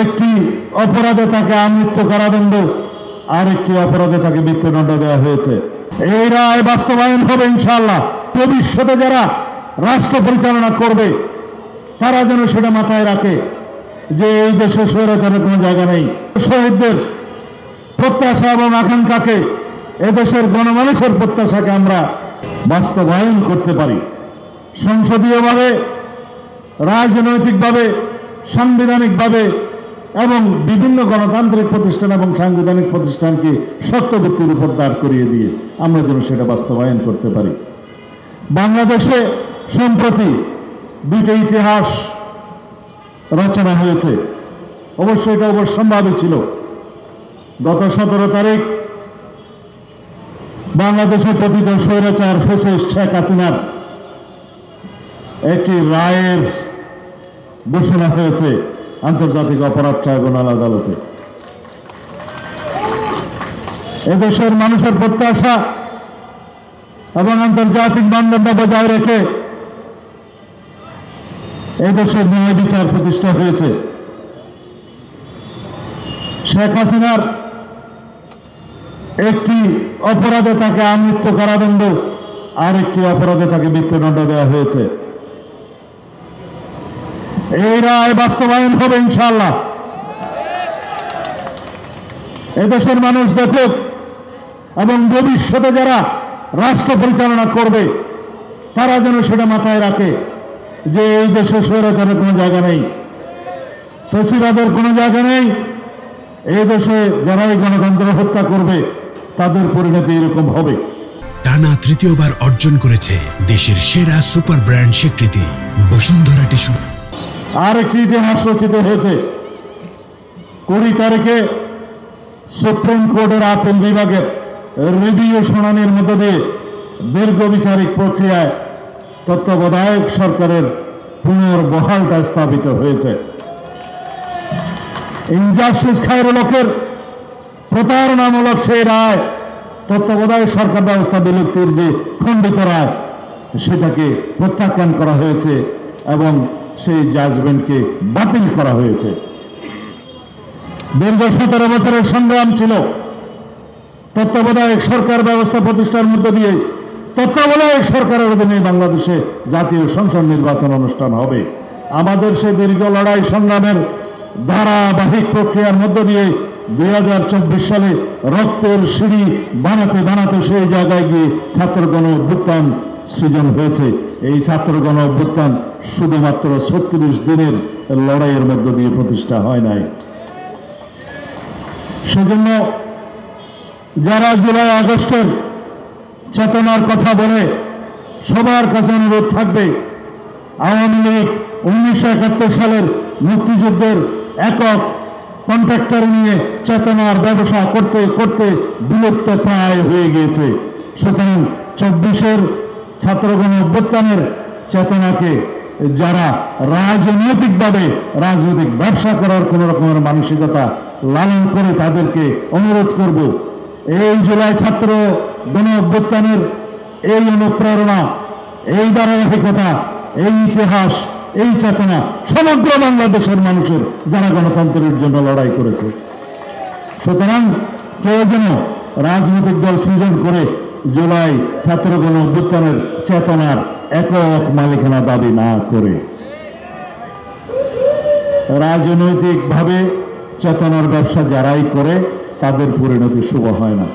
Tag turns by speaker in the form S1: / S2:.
S1: একটি অপরাধে তাকে আমৃত্যু কারাদণ্ড, আর একটি অপরাধে তাকে মৃত্যুদণ্ড দেওয়া হয়েছে। এই রায় বাস্তবায়ন হবে ইনশাআল্লাহ। ভবিষ্যতে যারা রাষ্ট্র পরিচালনা করবে তারা যেন সেটা মাথায় রাখে যে এই দেশে স্বৈরাচারের কোনো জায়গা নেই। শহীদদের প্রত্যাশা এবং আকাঙ্ক্ষাকে, এদেশের গণমানুষের প্রত্যাশাকে আমরা বাস্তবায়ন করতে পারি। সংসদীয়ভাবে, রাজনৈতিকভাবে, সাংবিধানিকভাবে এবং বিভিন্ন গণতান্ত্রিক প্রতিষ্ঠান এবং সাংবিধানিক প্রতিষ্ঠানকে শক্ত ভিত্তির উপর দাঁড় করিয়ে দিয়ে আমরা যেন সেটা বাস্তবায়ন করতে পারি। বাংলাদেশে সম্প্রতি দুইটা ইতিহাস রচনা হয়েছে। অবশ্যই এটা অবশ্যম্ভাবী ছিল। গত 17 তারিখ বাংলাদেশের পতিত স্বৈরাচার ফ্যাসিস্ট শেখ হাসিনার একটি রায়ের ঘোষণা হয়েছে আন্তর্জাতিক অপরাধ ট্রাইব্যুনাল আদালতে। এদেশের মানুষের প্রত্যাশা এবং আন্তর্জাতিক মানদণ্ড বজায় রেখে এদেশের ন্যায় বিচার প্রতিষ্ঠা হয়েছে। শেখ হাসিনার একটি অপরাধে তাকে আমৃত্যু কারাদণ্ড, আর একটি অপরাধে তাকে মৃত্যুদণ্ড দেওয়া হয়েছে। এই রায় বাস্তবায়ন হবে ইনশাআল্লাহ। এদেশের মানুষ দেখুক এবং ভবিষ্যতে যারা রাষ্ট্র পরিচালনা করবে তারা যেন সেটা মাথায় রাখে যে এই দেশে স্বৈরাচারের কোনো জায়গা নেই, ফ্যাসিবাদের কোনো জায়গা নেই। এই দেশে যারা এই গণতন্ত্র হত্যা করবে তাদের পরিণতি এরকম হবে।
S2: টানা তৃতীয়বার অর্জন করেছে দেশের সেরা সুপার ব্র্যান্ড স্বীকৃতি বসুন্ধরা টিস্যু।
S1: আর একটি ইতিহাস রচিত হয়েছে। 20 তারিখে সুপ্রিম কোর্টের আপিল বিভাগের রিভিউ শুনানির মধ্য দিয়ে দীর্ঘ বিচারিক প্রক্রিয়ায় তত্ত্বাবধায়ক সরকারের পুনর্বহালটা স্থাপিত হয়েছে। ইনজাস্টিস খায়ের লোকের প্রতারণামূলক সেই রায়, তত্ত্বাবধায়ক সরকার ব্যবস্থা বিলুপ্তির যে খণ্ডিত রায়, সেটাকে প্রত্যাখ্যান করা হয়েছে এবং সেই জাজমেন্টকে বাতিল করা হয়েছে। দীর্ঘ 17 বছরের সংগ্রাম ছিল তত্ত্বাবধায়ক সরকার ব্যবস্থা প্রতিষ্ঠার মধ্য দিয়ে তত্ত্বাবধায়ক সরকারের অধীনে বাংলাদেশে জাতীয় সংসদ নির্বাচন অনুষ্ঠান হবে। আমাদের সেই দীর্ঘ লড়াই সংগ্রামের ধারাবাহিক প্রক্রিয়ার মধ্য দিয়ে 2024 সালে রক্তের সিঁড়ি বানাতে বানাতে সেই জায়গায় গিয়ে ছাত্র গণ অভ্যুত্থান সৃজন হয়েছে। এই ছাত্র গণ অভ্যুত্থান শুধুমাত্র 36 দিনের লড়াইয়ের মধ্য দিয়ে প্রতিষ্ঠা হয় নাই। সেজন্য যারা জুলাই আগস্টের চেতনার কথা বলে সবার কাছে অনুরোধ থাকবে, আওয়ামী লীগ 1971 সালের মুক্তিযুদ্ধের একক কন্ট্রাক্টর নিয়ে চেতনার ব্যবসা করতে করতে বিলুপ্ত প্রায় হয়ে গিয়েছে। সুতরাং 24-এর ছাত্রগণ অভ্যুত্থানের চেতনাকে যারা রাজনৈতিকভাবে রাজনৈতিক ব্যবসা করার কোন রকমের মানসিকতা লালন করে তাদেরকে অনুরোধ করব, এই জুলাই ছাত্র গণ অভ্যুত্থানের এই অনুপ্রেরণা, এই ধারাবাহিকতা, এই ইতিহাস, এই চেতনা সমগ্র বাংলাদেশের মানুষের যারা গণতন্ত্রের জন্য লড়াই করেছে। সুতরাং কেউ যেন রাজনৈতিক দল সৃজন করে জুলাই ছাত্র গণ অভ্যুত্থানের চেতনার একক মালিকানা দাবি না করে। রাজনৈতিকভাবে চেতনার ব্যবসা যারাই করে তাদের পরিণতি শুভ হয় না।